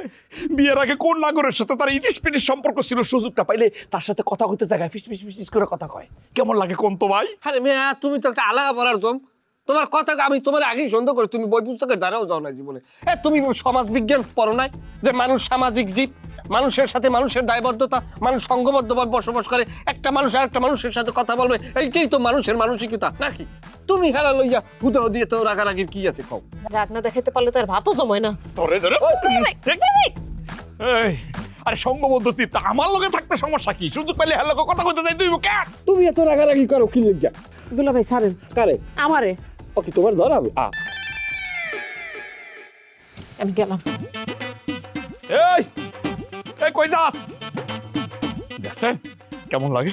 বিয়ের আগে কোন নাগরের সাথে তার ইটিস পিটিস সম্পর্ক ছিল, সুযোগটা পাইলে তার সাথে কথা কইতে জায়গায় ফিস ফিস ফিস করে কথা কয়। কেমন লাগে কোন তো ভাই? আরে মেয়া, তুমি তো একটা আলাদা পড়ার জম। তোমার কথা আমি তোমার আগেই সন্দেহ করি, তুমি বই পুস্তকের দ্বারাও যাও না জীবনে। তুমি সমাজ বিজ্ঞান পড়ো নাই যে মানুষ সামাজিক জীব, মানুষের সাথে মানুষের দায়বদ্ধতা, মানুষ সংঘবদ্ধভাবে বসবাস করে, একটা মানুষ আর একটা মানুষের সাথে কথা বলবে, এইটাই তো মানুষের মানসিকতা নাকি? তুমি হেলা লইয়া হুদাহ দিয়ে তো রাগারাগির কি আছে কও? রাগ না দেখাইতে পারলে তো আর ভাতও জমায় না। ধরে ধরে এই, আরে সংঘবদ্ধ চিত্ত আমার লগে থাকতে সমস্যা কি? সুযোগ পাইলে হেলা কথা কইতে যাই তুই কেন? তুমি এত রাগারাগি করো কি লজ্জা? দুলা ভাই ছাড়েন কারে? আমারে। ওকে তোমার ধরাবে। আমি গেলাম। এই এই কই যাস? দেখছেন কেমন লাগে?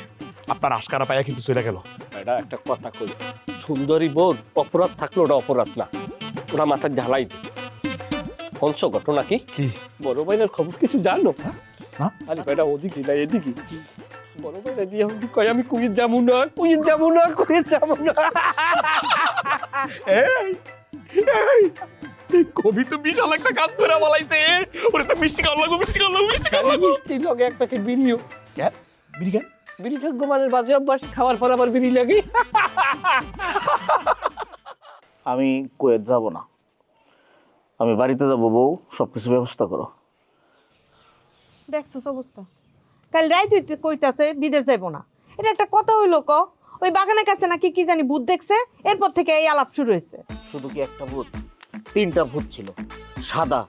আপনার আশকারা পাইয়া কিন্তু চলে গেল। এটা একটা কথা কই, সুন্দরী বোধ অপরাধ থাকলে ওটা অপরাধ না, ওরা মাথায় ঢালাই দে। শুনছ ঘটনা কি? বড় ভাইয়ের খবর কিছু জানো? না। আরে বেটা ওদিকে না এদিকে। বড় ভাইরা দিয়ে কয় আমি কুইত যাবো না, কুইত যাবো না, কুইত যাবো না। এই এই কবি তো বিশাল একটা কাজ করে বলাইছে। ওরে তো মিষ্টি খাওয়া লাগবে, মিষ্টি খাওয়া লাগবে, মিষ্টি খাওয়া লাগবে। মিষ্টি লগে এক প্যাকেট বিড়িও। কেন বিড়ি কেন? বিড়ি খাক গোমানের বাজে অভ্যাস, খাওয়ার পর আবার বিড়ি লাগে। আমি কুয়েত যাব না, আমি বাড়িতে যাবো। বউ সবকিছু ব্যবস্থা করো। দেখছো অবস্থা, কাল রাই তুই কইতাছে বিদেশ যাইবো না। এটা একটা কথা হইলো ক? ওই বাগানের কাছে নাকি কি জানি ভূত দেখছে, এরপর থেকে এই আলাপ শুরু হয়েছে। শুধু কি একটা ভূত? 3টা ভূত ছিল, সাদা,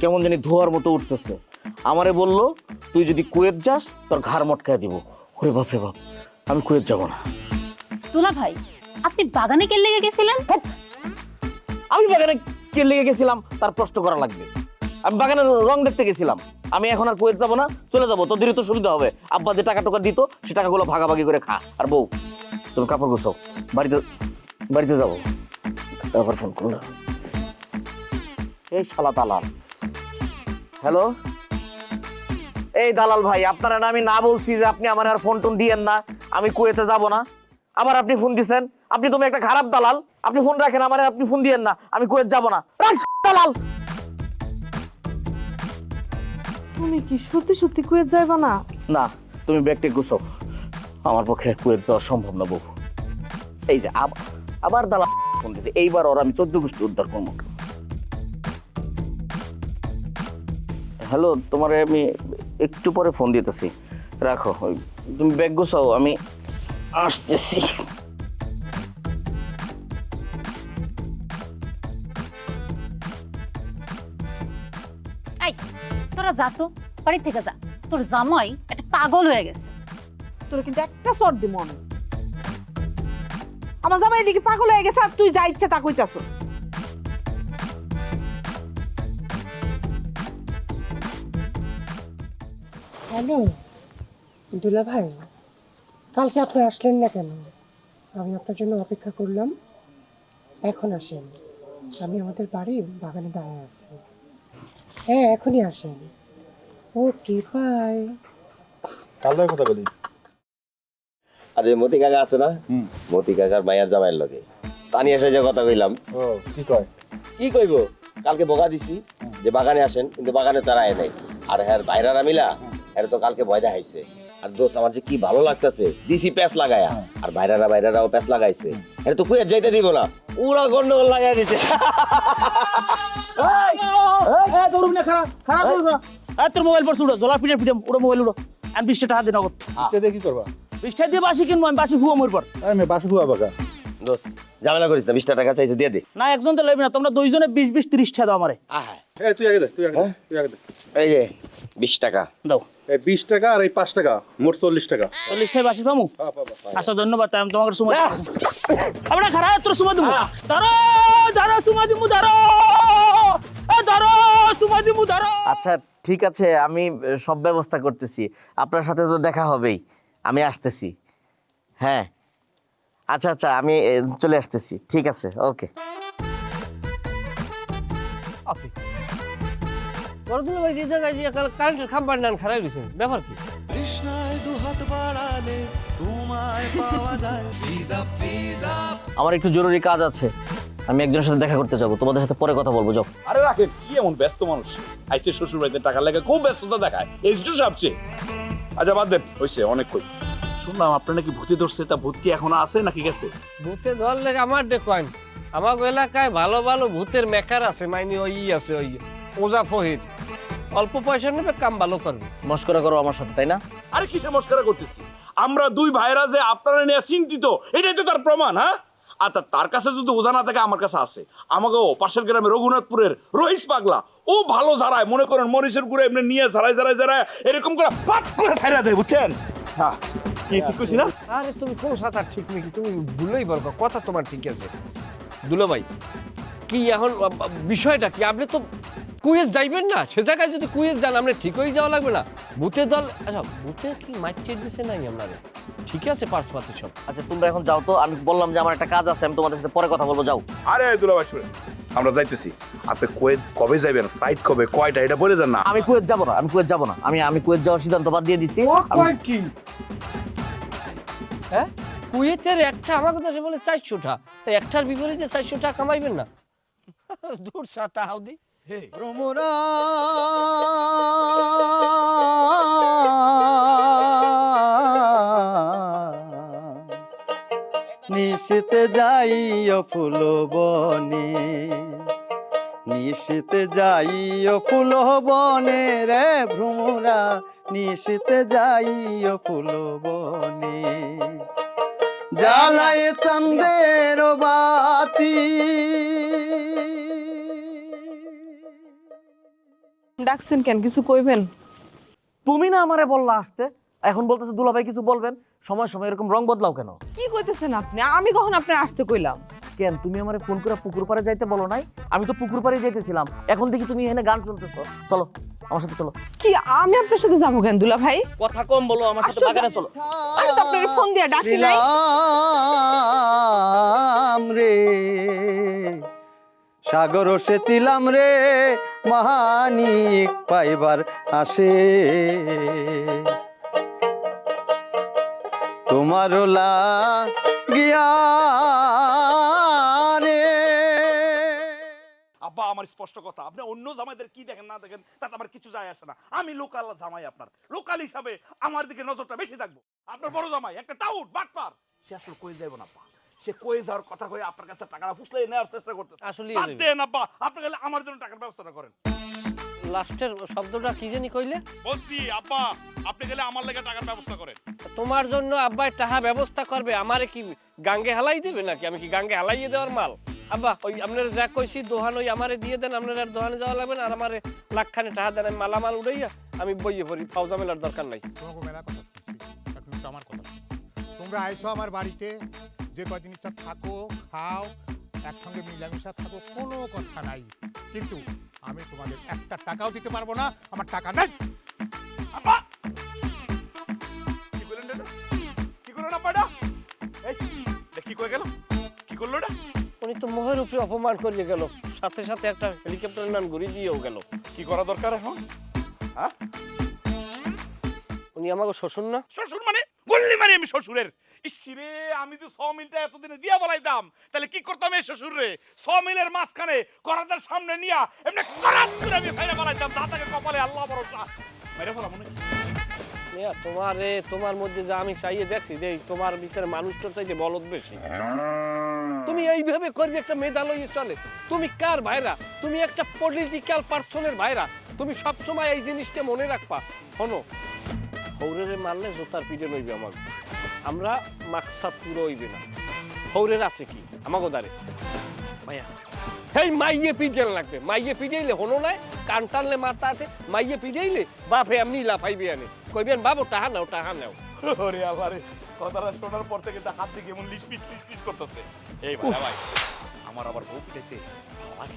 কেমন জানি ধোয়ার মতো উঠতেছে। আমারে বললো তুই যদি কুয়েত যাস তোর ঘাড় মটকায় দিব। ওরে বাপ রে বাপ, আমি কুয়েত যাব না। দুলা ভাই, আপনি বাগানে কেন লেগে গেছিলেন? আমি বাগানে কে লেগে গেছিলাম তার প্রশ্ন করা লাগবে? আমি বাগানের রং দেখতে গেছিলাম। আমি এখন আর কুয়েত যাব না, চলে যাবো, তোদেরই তো সুবিধা হবে। আব্বা যে টাকা টোকা দিত সে টাকাগুলো ভাগাভাগি করে খা। আর বউ তুমি কাপড় গোছাও, বাড়িতে যাবো। আবার ফোন করো না। এই শালা দালাল। হ্যালো, এই দালাল ভাই, আপনারা না আমি না বলছি যে আপনি আমার আর ফোন টোন দিয়েন না, আমি কুয়েতে যাব না। আবার আপনি ফোন দিছেন। আপনি তুমি একটা খারাপ দালাল, আপনি ফোন রাখেন, আমার আপনি ফোন দিয়েন না, আমি কুয়েত যাব না। রাখ দালাল। তুমি কি সত্যি সত্যি কুয়েত যাইবা না? না, তুমি ব্যাগটা গুছাও, আমার পক্ষে কুয়েত যাওয়া সম্ভব না বউ। এই যে আবার দালাল ফোন দিছে, এইবার ওর আমি 14 গোষ্ঠী উদ্ধার করবো। হ্যালো, তোমারে আমি একটু পরে ফোন দিতেছি, রাখো। তুমি ব্যাগ গুছাও, আমি আসতেছি। এই তোরা যা তো, বাড়ি থেকে যা। তোর জামাই একটা পাগল হয়ে গেছে। তোর কিন্তু একটা চট দিব আমি। আমার জামাই এদিকে পাগল হয়ে গেছে আর তুই যা ইচ্ছে তা কইতাছস। হ্যালো দুলা ভাই, কালকে আপনি আসলেন না কেন? আমি আপনার জন্য অপেক্ষা করলাম, এখন আসেন। আমি আমাদের বাড়ির বাগানে দাঁড়িয়ে আছি। হ্যাঁ, এখনই আসেন। Okay bye. কাল দায় কথা বলি। আরে মতি কাকা আছে না, মতি কাকার মায়ের জামাইয়ের লগে তানি এসে যে কথা কইলাম। ও কি কয়? কি কইব, কালকে বকা দিছি যে বাগানে আসেন, কিন্তু বাগানে তারা আয় নাই। আর হ্যাঁ বাইরারা মিলা এর তো কালকে ভয় দেখাইছে। আর দোস্ত আমার যে কি ভালো লাগতেছে, দিছি প্যাঁচ লাগায়া, আর বাইরারাও প্যাঁচ লাগাইছে। এর তো কুয়েত যাইতে দিব না, পুরা গন্ডগোল লাগাই দিছে। তোর মোবাইল পড়ছে, উড়ো জলা পিঠে পিঠে উড়ো, মোবাইল উড়ো। আমি 20 টাকা দিয়ে নগদ। ইস্টে দিয়ে কি করবা? 20 টাকা দিয়ে বাসি কিনবো, আমি বাসি খুব মোর পর। আমি বাসু খুয়া বাগা। দোস্ত ঝামেলা করিস না, 20 টাকা চাইছে দিয়ে দে। না, একজন তো লইবি না, তোমরা দুইজনে 20 30 টাকা দাও আমারে। এই তুই আগে দে, তুই আগে দে। এই যে 20 টাকা দাও। এই 20 টাকা আর এই 5 টাকা, মোট 40 টাকা। 40 টাকা বাসি পামু? আচ্ছা ধন্যবাদ, আমি তোমাকে সময় আমরা খারাপ তোর সময় দেবো। ধরো ধরো সময় দিমু, ধরো ধরো সময় দিমু, ধরো। আচ্ছা ঠিক আছে, আমি সব ব্যবস্থা করতেছি। আপনার সাথে তো দেখা হবেই, আমি আসতেছি। হ্যাঁ আচ্ছা আচ্ছা আমি চলে আসতেছি, ঠিক আছে, ওকে। বড়দুল ভাই যে জায়গায় যে কারেন্টের খাম্বার নান খারাই রয়েছেন, ব্যাপার কি? তৃষ্ণায় দুহাত বাড়ালে তোমায় পাওয়া যায় ভিজা ভিজা। আমার একটু জরুরি কাজ আছে, আমি একজনের সাথে দেখা করতে যাবো, তোমাদের সাথে পরে কথা বলবো। যাও। আরে রাখেন, কি এমন ব্যস্ত মানুষ আইছে শ্বশুর বাড়িতে টাকা লাগে, খুব ব্যস্ততা দেখায় এইটু সবচেয়ে। আচ্ছা বাদ দেন, হয়েছে অনেক কই। শুনলাম আপনার নাকি ভূতে ধরছে, তা ভূত কি এখনো আছে নাকি গেছে? ভূতে ধরলে আমার দেখেন, আমার এলাকায় ভালো ভালো ভূতের মেকার আছে, মাইনি ওই আছে, ওই ওজা ফহিদ, অল্প পয়সা নেবে, কাম ভালো করবে। মস্করা করো আমার সাথে, তাই না? আরে কিসে মস্করা করতেছি? আমরা দুই ভাইরা যে আপনারা নিয়ে চিন্তিত, এটাই তো তার প্রমাণ। হ্যাঁ, আচ্ছা তার কাছে যদি ওজা না থাকে আমার কাছে আছে। আমাকেও পাশের গ্রামে রঘুনাথপুরের রহিস পাগলা, ও ভালো ঝাড়ায়, মনে করেন মরিচের গুঁড়ো এমনি নিয়ে ঝাড়াই এরকম করে পাট করে ছাইরা দেয়, বুঝছেন? হ্যাঁ, কি ঠিক কইছি না? আরে তুমি কোন সাঁতার ঠিক নাকি, তুমি ভুলেই পারবো, কথা তোমার ঠিক আছে। দুলা ভাই কি এখন বিষয়টা কি? আপনি তো কুয়েস যাইবেন না, সে জায়গায় যদি কুয়েস যান আপনি ঠিক হয়ে যাওয়া লাগবে না? ভূতের দল, আচ্ছা ভূতে কি মাইটের দিছে নাই আপনারে? ঠিক আছে, পার্সপাতি সব। আচ্ছা তোমরা এখন যাও তো, আমি বললাম যে আমার একটা কাজ আছে, আমি তোমাদের সাথে পরে কথা বলবো। যাও। আরে দুলাভাই শুনে, আমরা যাইতেছি। আপনি কুয়েত কবে যাবেন, ফ্লাইট কবে, কয়টা, এটা বলে যান না। আমি কুয়েত যাবো না, আমি কুয়েত যাবো না, আমি কুয়েত যাওয়ার সিদ্ধান্ত বাদ দিয়ে দিচ্ছি। কি হ্যাঁ, কুয়েতের একটা আমাকে দেশে বলে 400টা, তাই একটার বিপরীতে 400 টাকা কামাইবেন না? দূর সাতা হাউদি। ভ্রমরা নিশিতে যাইও ফুল বনে, নিশিতে যাইও ফুল বনে রে ভ্রমরা, নিশিতে যাইও ফুল বনে, জ্বালায় চাঁদের বাতি। ডাকছেন কেন, কিছু কইবেন? তুমি না আমারে বললা আসতে, এখন বলতেছো দুলাভাই কিছু বলবেন। সময় সময় এরকম রং বদলাও কেন? কি কইতেছেন আপনি? আমি কখন আপনার আসতে কইলাম? কেন তুমি আমারে ফোন করে পুকুর পাড়ে যাইতে বলো নাই? আমি তো পুকুর পাড়ে যাইতেছিলাম, এখন দেখি তুমি এখানে গান শুনতেছো। চলো আমার সাথে চলো। কি আমি আপনার সাথে যাবো কেন দুলা ভাই? কথা কম বলো, আমার সাথে বাগানে চলো। আমি তো আপনার ফোন দিয়ে ডাকি নাই। রে সাগর সেছিলাম রে, মহানিক পাইবার আসে, তোমার লাগিয়া রে। আব্বা আমার স্পষ্ট কথা, আপনি অন্য জামাইদের কি দেখেন না দেখেন তাতে আমার কিছু যায় আসে না। আমি লোকাল জামাই, আপনার লোকাল হিসাবে আমার দিকে নজরটা বেশি থাকবো। আপনার বড় জামাই একটা টাউট বাটপার, সে আসলে কই যাইব না আব্বা। সে কই যাওয়ার কথা কই আপনার কাছে টাকাটা ফুসলে নেওয়ার চেষ্টা করতেছে। আসলে বাদ দেন আব্বা, আপনি গেলে আমার জন্য টাকার ব্যবস্থা করেন। লাস্টের শব্দটা কি জানি কইলে? বলছি আব্বা, আপনি গেলে আমার লেগে টাকার ব্যবস্থা করেন। তোমার জন্য আব্বাই টাকা ব্যবস্থা করবে, আমারে কি গাঙ্গে হালাই দেবে নাকি? আমি কি গাঙ্গে হালাইয়ে দেওয়ার মাল? আব্বা ওই আপনার যা কইছি দোহান ওই আমারে দিয়ে দেন, আপনার আর দোহানে যাওয়া লাগবে না, আর আমারে লাখখানে টাকা দেন, আমি মালামাল উড়াইয়া আমি বইয়ে পড়ি, ফাউজা মেলার দরকার নাই। তোমাকে মেলা কথা শুনছি, এখন তো আমার কথা শুনো। তোমরা আইসো আমার বাড়িতে, যে কয়দিন ইচ্ছা থাকো, খাও, একসঙ্গে মিলামিশা থাকো, কোনো কথা নাই, কিন্তু আমি তোমাদের একটা টাকাও দিতে পারবো না, আমার টাকা নাই। আব্বা কি করলেন এটা? কি করলেন আব্বাটা? এই কি কই গেল? কি করলো এটা? উনি তো মোহের উপরে অপমান করিয়ে গেল, সাথে সাথে একটা হেলিকপ্টার নাম ঘুরি দিয়েও গেল। কি করা দরকার এখন? হ্যাঁ, উনি আমাকে শ্বশুর না? শ্বশুর মানে বললি মানে আমি শ্বশুরের? ইসিরে আমি তো 100 মিলটা এতদিনে দিয়া বলাইতাম, তাহলে কি করতাম এই শ্বশুর রে? 100 মিলের মাঝখানে করাতের সামনে নিয়া এমনি করাত করে আমি ফাইরা বলাইতাম, দাদাকে কপালে আল্লাহ ভরসা মেরে ফেলা মনে। তোমার মধ্যে যা আমি চাইয়ে দেখছি যে তোমার ভিতরে মানুষটা চাইতে বলদ বেশি। তুমি এইভাবে করবে একটা মেধালয় চলে? তুমি কার ভাইরা? তুমি একটা পলিটিক্যাল পার্সনের ভাইরা, তুমি সবসময় এই জিনিসটা মনে রাখবা। শোনো, হৌরেরে মারলে জোতার পিঠে নইবে আমার, আমরা মাকসাদ পুরো হইবে না। হৌরের আছে কি আমাকে দাঁড়ে মাইয়া, হেই মাইয়ে পিটান লাগবে, মাইয়ে পিটাইলে হনো নাই, কান টানলে মাথা আছে, মাইয়ে পিটাইলে বাপে এমনি লাফাইবে আনে, কইবেন বাবু টাহা নাও টাহা নাও। ওরে আবারে কথাটা শোনার পর থেকে তা হাত দিকে এমন লিসপিট করতেছে। এই ভাই ভাই, আমার আবার বউ পিটাইতে ভালো লাগে।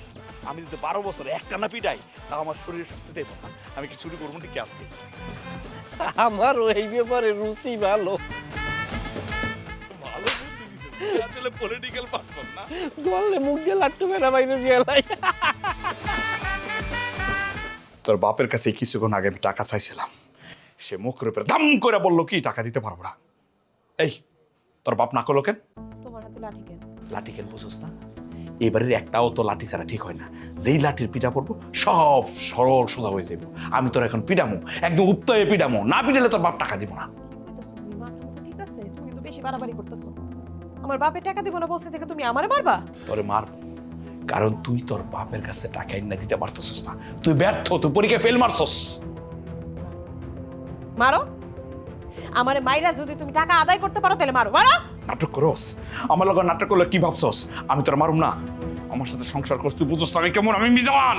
আমি যদি 12 বছর একটা না পিটাই তা আমার শরীরে শক্তি দেব না। আমি কি চুরি করবো নাকি আজকে? আমার এই ব্যাপারে রুচি ভালো। ভালো বুদ্ধি দিছেন। আসলে পলিটিক্যাল পারসন না। ধরলে মুখ দিয়ে লাট্টু মেরা বাইরে দিয়ে লাই। তোর বাপের কাছে কিছুক্ষণ আগে আমি টাকা চাইছিলাম, সে মুখের উপরে দাম করে বললো কি টাকা দিতে পারবো না। এই তোর বাপ না করলো কেন? তোমার হাতে লাঠি কেন? লাঠি কেন বুঝোস না? এবারের একটাও তো লাঠি ছাড়া ঠিক হয় না। যেই লাঠির পিঠা পড়বো সব সরল সোজা হয়ে যাবো। আমি তোর এখন পিডামো, একদম উত্তয়ে পিডামো, না পিডালে তোর বাপ টাকা দিব না। কইতাছো তুমি মাথা মতো ঠিক আছে? তুমি কিন্তু বেশি বাড়াবাড়ি করতেছো। আমার বাপে টাকা দিব না বলছে দেখে তুমি আমারে মারবা? তোরে মার, কারণ তুই তোর বাপের কাছে টাকা এনে দিতে পারতেছিস না। তুই ব্যর্থ, তুই পরীক্ষায় ফেল মারছস। মারো, আমারে মাইরা যদি তুমি টাকা আদায় করতে পারো তাহলে মারো, মারো। নাটক করস, আমার লগে নাটক করলে কি ভাবছস আমি তোর মারুম না? আমার সাথে সংসার করছ তুই বুঝছস আমি কেমন, আমি মিজান।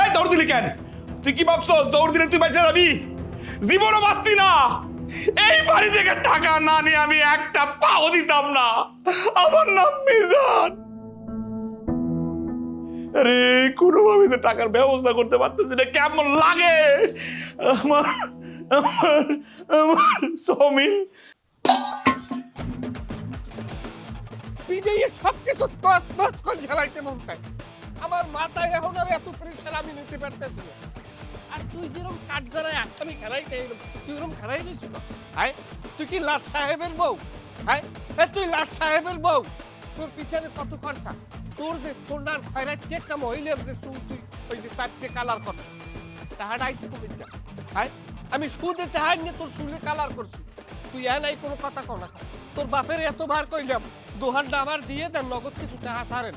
এই দৌড় দিলি কেন? তুই কি ভাবছস দৌড় দিলে তুই বেঁচে যাবি? জীবনও বাঁচতি না। এই বাড়ি থেকে টাকা না নিয়ে আমি একটা পাও দিতাম না। আমার নাম মিজান। আরে কোনোভাবে তো টাকার ব্যবস্থা করতে পারতেছি না, কেমন লাগে আমার আমার আমার সমিল। পিডিয়ে সবকিছু তস নস করে ফেলাইতে মন চাই। আমার মাথায় এখন আর এত প্রেশার আমি নিতে পারতেছি না। আর তুই যেরকম কাঠগড়ায় আসামি খেলাইতে তুই এরকম খেলাই নিয়েছিল। হাই তুই কি লাট সাহেবের বউ? হাই তুই লাট সাহেবের বউ, তোর পিছনে কত খরচা। তোর যে কন্যার খয়রাত একটা মহিলার যে চুল তুই ওই যে চারটে কালার করছ, টাহাটা আইসি কবিতা। হাই আমি সুদে টাহার নিয়ে তোর চুলে কালার করছি, তুই নাই কোনো কথা কও না। তোর বাপের এত বার কইলাম দোহানটা আমার দিয়ে দেন, নগদ কিছু টাকা ছাড়েন।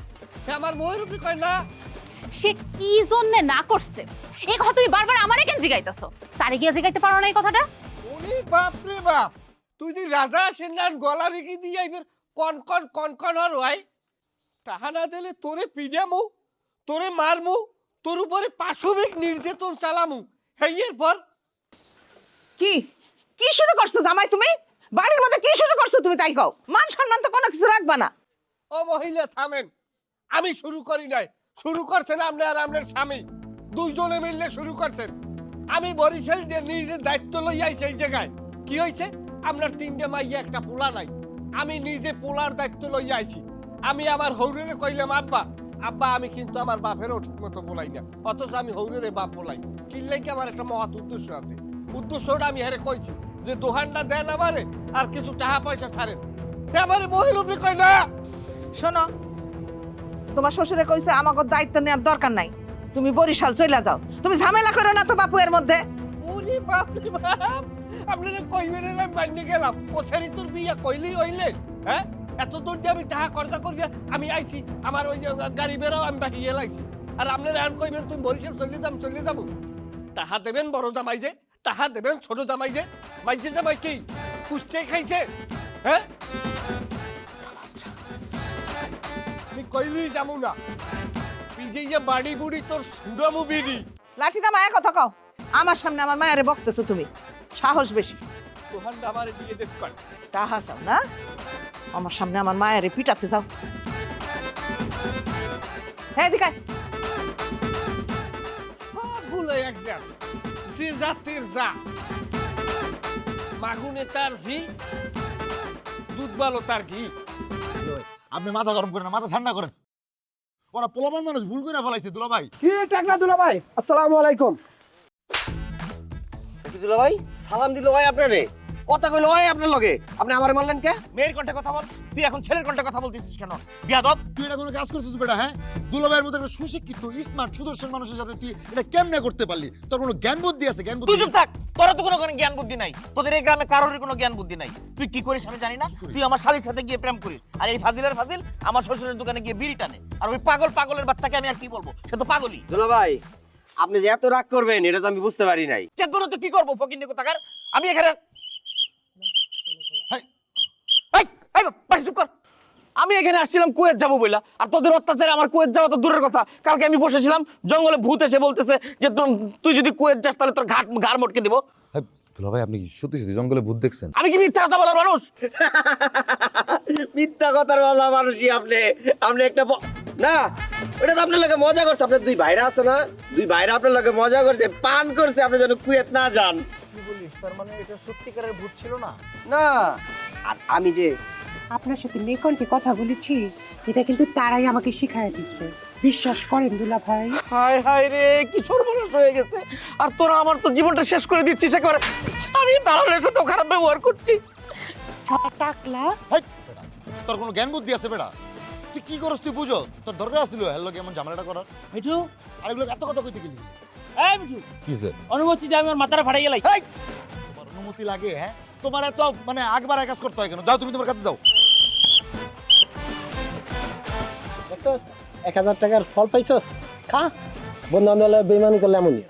আমার ময়ের উপরে কয় না। সে কি জন্য না করছে এই কথা তুমি বারবার আমারে কেন জিগাইতাছো? তারে গিয়ে জিগাইতে পারো না এই কথাটা? ওরে বাপ রে বাপ, তুই যদি রাজা সেনার গলা রেখে দিয়ে আইবের কন কন কন কন আর হয় টাকা না দিলে তোরে পিডামু, তোরে মারমু, তোর উপরে পাশবিক নির্যাতন চালামু। হেইয়ের পর কি কি শুরু করছো জামাই তুমি? বাড়ির মধ্যে কি শুরু করছো তুমি তাই কও? মান সম্মান তো কোনো কিছু রাখবা না। ও মহিলা থামেন, আমি শুরু করি নাই, শুরু করছেন আপনি আর আপনার স্বামী দুইজনে মিললে শুরু করছেন। আমি বরিশাল দিয়ে নিজের দায়িত্ব লই আইছি এই জায়গায়। কি হয়েছে? আপনার তিনটে মাইয়া একটা পোলা নাই, আমি নিজে পোলার দায়িত্ব লই আইছি। আমি আমার হৌরেরে কইলাম আব্বা আব্বা আমি কিন্তু আমার বাপেরও ঠিক মতো বলাই না, অথচ আমি হৌরেরে বাপ বলাই। কিনলেই কি আমার একটা মহৎ উদ্দেশ্য আছে। উদ্দেশ্যটা আমি হেরে কইছি যে দোহানটা দেন আমারে আর কিছু টাকা পয়সা ছাড়েন। আমার মহিলা উপরে কই না। শোনো, তোমার শ্বশুরে কইছে আমাকে দায়িত্ব নেওয়ার দরকার নাই, তুমি বরিশাল চলে যাও। তুমি ঝামেলা করো না তো বাপু এর মধ্যে। ওরে বাপ রে বাপ, আপনারা কইবেন না বাইনে গেলাম ও সেরি তোর বিয়া কইলি হইলে। হ্যাঁ এত দূর দিয়ে আমি টাকা খরচা করি আমি আইছি, আমার ওই যে গাড়ি বেরো আমি বাহিয়ে লাইছি। আর আপনারা আন কইবেন তুমি বরিশাল চলে যাবো। টাকা দেবেন বড় জামাই যে, টাকা দেবেন ছোট জামাই যে। মাইছে জামাই কি কুচ্ছে খাইছে? হ্যাঁ আমি কইলি যাবো না, পিজে বাড়ি বুড়ি তোর সুরামু বিড়ি। লাঠিটা মায়ের কথা কও, আমার সামনে আমার মায়েরে বকতেছো তুমি, সাহস বেশি। দোহানটা আমার দিয়ে দেখ কর। টাহা চাও না, আমার সামনে আমার মায়েরে পিটাতে যাও। হ্যাঁ দিকাই সব ভুলে একজন যে জাতির যা, মাগুনে তার ঝি, দুধ বালো তার ঘি। আপনি মাথা গরম করেন না, মাথা ঠান্ডা করেন। ওরা পোলাপান মানুষ ভুল করে ফেলাইছে দুলা ভাই। কি টাকলা দুলা ভাই, আসসালামু আলাইকুম। দুলা ভাই সালাম দিল ভাই আপনারে, কথা কইল ভাই আপনার লগে, আপনি আমারে মারলেন কে? মেয়ের কণ্ঠে কথা বল, তুই এখন ছেলের কণ্ঠে কথা বলতেছিস কেন? বিয়াদব, তুই এটা কোনো কাজ করছিস বেটা? হ্যাঁ, দুলা ভাইয়ের মতো একটা সুশিক্ষিত স্মার্ট সুদর্শন মানুষের সাথে তুই এটা কেমনে করতে পারলি? তোর কোনো জ্ঞান বুদ্ধি আছে? জ্ঞান তুই বুদ্ধি চুপ থাক, তোর তো কোনো জ্ঞান বুদ্ধি নাই। তোদের এই গ্রামে কারোরই কোনো জ্ঞান বুদ্ধি নাই। তুই কি করিস আমি জানি না, তুই আমার শালীর সাথে গিয়ে প্রেম করিস, আর এই ফাজিলের ফাজিল আমার শ্বশুরের দোকানে গিয়ে বিড়ি টানে। আর ওই পাগলের বাচ্চাকে আমি আর কি বলবো, সে তো পাগলই। দুলা ভাই আপনি যে এত রাগ করবেন এটা তো আমি বুঝতে পারি নাই। চেক করো তো কি করবো ফকিন্নি কোথাকার। আমি এখানে চুপ কর। আমি এখানে আসছিলাম কুয়েত যাবো বইলা, আর তোদের অত্যাচারে আমার কুয়েত যাওয়া তো দূরের কথা। কালকে আমি বসেছিলাম জঙ্গলে, ভূত এসে বলতেছে যে তুই যদি কুয়েত যাস তাহলে তোর ঘাড় মটকে দিব। দুলা ভাই আপনি সত্যি সত্যি জঙ্গলে ভূত দেখছেন? আমি কি মিথ্যা কথা বলার মানুষ? মিথ্যা কথার বলা মানুষই আপনি। আপনি একটা না, ওটা তো আপনার লগে মজা করছে। আপনার দুই ভাইরা আছে না, দুই ভাইরা আপনার লগে মজা করছে, পান করছে, আপনি যেন কুয়েত না যান। কি বলিস তার মানে এটা সত্যিকারের ভূত ছিল না? না, আর আমি যে আপনার সাথে মেকন্ঠে কথা বলেছি, এটা কিন্তু তারাই আমাকে শিখাই দিচ্ছে। বিশ্বাস করেন দুলা ভাই। হায় হায় রে, কি সর্বনাশ হয়ে গেছে। আর তোরা আমার তো জীবনটা শেষ করে দিচ্ছিস একেবারে। আমি দালালের সাথে খারাপ ব্যবহার করছি। টাকলা হাই, বেটা, তোর কোনো জ্ঞান বুদ্ধি আছে বেটা? তুই কি করস তুই বুঝস? তোর দরকার আছিল হ্যালো কেমন ঝামেলাটা করার? মিঠু, আর এগুলো এত কথা কইতে গেলি? এই মিঠু, কিসে? অনুমতি দিয়ে আমি ওর মাথাটা ফাটাই গেলাই। তোমার অনুমতি লাগে? হ্যাঁ, তোমার এত মানে আগবার কাজ করতে হয় কেন? যাও তুমি তোমার কাছে যাও। দেখছস 1000 টাকার ফল পাইছস? খা, বন্ধু বান্ধব বেইমানি করলে এমনই।